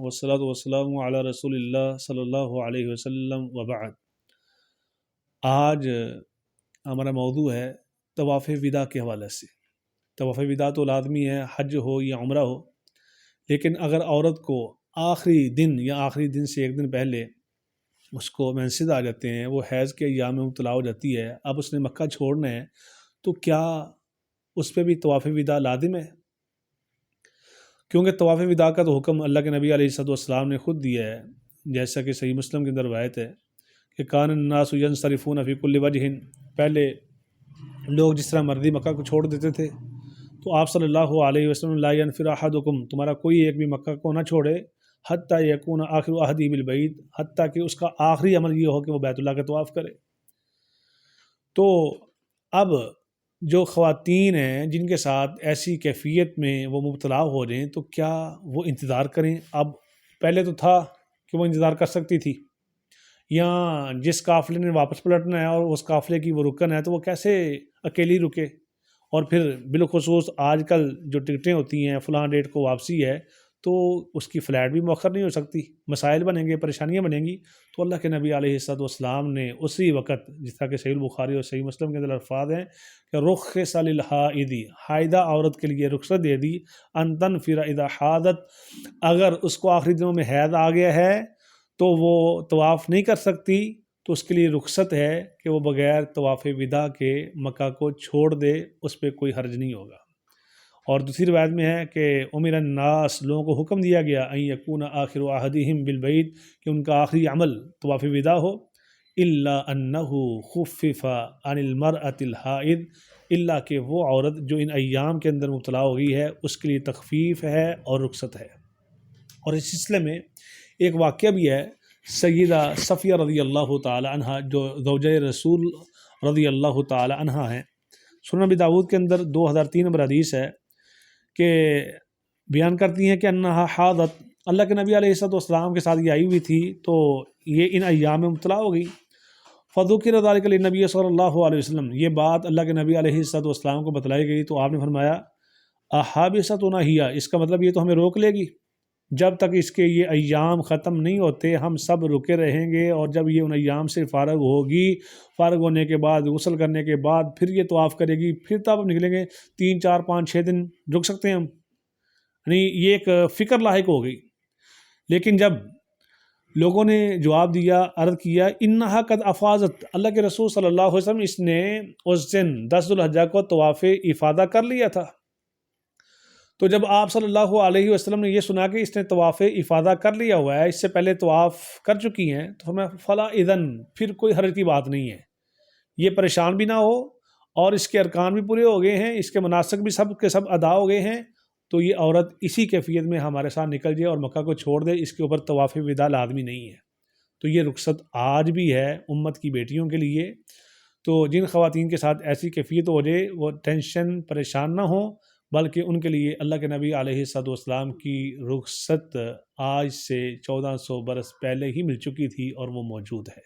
والصلاۃ والسلام علی رسول اللہ صلی اللہ علیہ وسلم وبعد۔ آج ہمارا موضوع ہے طواف وداع کے حوالے سے۔ طواف وداع تو لازمی ہے، حج ہو یا عمرہ ہو، لیکن اگر عورت کو آخری دن یا آخری دن سے ایک دن پہلے اس کو مینسز آ جاتے ہیں، وہ حیض کے ایام میں مبتلا ہو جاتی ہے، اب اس نے مکہ چھوڑنا ہے، تو کیا اس پہ بھی طواف وداع لازم ہے؟ کیونکہ طواف وداع کا تو حکم اللہ کے نبی علیہ السلام نے خود دیا ہے، جیسا کہ صحیح مسلم کے اندر روایت ہے کہ کان الناس ینصرفون فی کل وجہ، پہلے لوگ جس طرح مرضی مکہ کو چھوڑ دیتے تھے، تو آپ صلی اللہ علیہ وسلم لا ینفر احدکم، تمہارا کوئی ایک بھی مکہ کو نہ چھوڑے، حتیٰ یکون آخر عہدی بالبیت، حتیٰ کہ اس کا آخری عمل یہ ہو کہ وہ بیت اللہ کا طواف کرے۔ تو اب جو خواتین ہیں جن کے ساتھ ایسی کیفیت میں وہ مبتلا ہو جائیں تو کیا وہ انتظار کریں؟ اب پہلے تو تھا کہ وہ انتظار کر سکتی تھی، یا جس قافلے نے واپس پلٹنا ہے اور اس قافلے کی وہ رکن ہے تو وہ کیسے اکیلی رکے؟ اور پھر بالخصوص آج کل جو ٹکٹیں ہوتی ہیں فلاں ڈیٹ کو واپسی ہے، تو اس کی فلائٹ بھی مؤخر نہیں ہو سکتی، مسائل بنیں گے، پریشانیاں بنیں گی۔ تو اللہ کے نبی علیہ السلام نے اسی وقت، جس طرح کہ صحیح البخاری اور صحیح مسلم کے اندر الفاظ ہیں کہ رخص للحائض، حائدہ عورت کے لیے رخصت دے دی، ان تنفر اذا حاضت، اگر اس کو آخری دنوں میں حیض آ گیا ہے تو وہ طواف نہیں کر سکتی، تو اس کے لیے رخصت ہے کہ وہ بغیر طواف وداع کے مکہ کو چھوڑ دے، اس پہ کوئی حرج نہیں ہوگا۔ اور دوسری روایت میں ہے کہ امر الناس، لوگوں کو حکم دیا گیا، ان یکون آخر عہدہم بالبیت، کہ ان کا آخری عمل طواف وداع ہو، الا انہ خفف عن المرأۃ الحائض، الا کہ وہ عورت جو ان ایام کے اندر مبتلا ہو گئی ہے اس کے لیے تخفیف ہے اور رخصت ہے۔ اور اس سلسلے میں ایک واقعہ بھی ہے، سیدہ صفیہ رضی اللہ تعالی عنہ جو زوجہ رسول رضی اللہ تعالی عنہ ہیں، سنن ابی داؤد کے اندر 2003 نمبر حدیث ہے کہ بیان کرتی ہیں کہ انہا حاضت، اللہ کے نبی علیہ السلام کے ساتھ یہ آئی ہوئی تھی تو یہ ان ایام میں مبتلا ہو گئی۔ فذکر ذلک للنبی صلی اللہ علیہ وسلم، یہ بات اللہ کے نبی علیہ السلام کو بتلائی گئی تو آپ نے فرمایا احابستنا ہی، اس کا مطلب یہ تو ہمیں روک لے گی، جب تک اس کے یہ ایام ختم نہیں ہوتے ہم سب رکے رہیں گے، اور جب یہ ان ایام سے فارغ ہوگی، فارغ ہونے کے بعد غسل کرنے کے بعد پھر یہ طواف کرے گی، پھر تب ہم نکلیں گے، 3 4 5 6 دن رک سکتے ہیں ہم، یعنی یہ ایک فکر لاحق ہو گئی۔ لیکن جب لوگوں نے جواب دیا، عرض کیا انہا قد افاضت، اللہ کے رسول صلی اللہ علیہ وسلم اس نے اس دن 10 ذو الحجہ کو طواف افاضہ کر لیا تھا۔ تو جب آپ صلی اللہ علیہ وسلم نے یہ سنا کہ اس نے طواف افاضہ کر لیا ہوا ہے، اس سے پہلے طواف کر چکی ہیں، تو ہمیں فلا اذن، پھر کوئی حرج کی بات نہیں ہے، یہ پریشان بھی نہ ہو، اور اس کے ارکان بھی پورے ہو گئے ہیں، اس کے مناسک بھی سب کے سب ادا ہو گئے ہیں، تو یہ عورت اسی کیفیت میں ہمارے ساتھ نکل جائے اور مکہ کو چھوڑ دے، اس کے اوپر طواف وداع لازمی نہیں ہے۔ تو یہ رخصت آج بھی ہے امت کی بیٹیوں کے لیے۔ تو جن خواتین کے ساتھ ایسی کیفیت ہو جائے وہ ٹینشن پریشان نہ ہوں، بلکہ ان کے لیے اللہ کے نبی علیہ السلام کی رخصت آج سے 1400 برس پہلے ہی مل چکی تھی اور وہ موجود ہے۔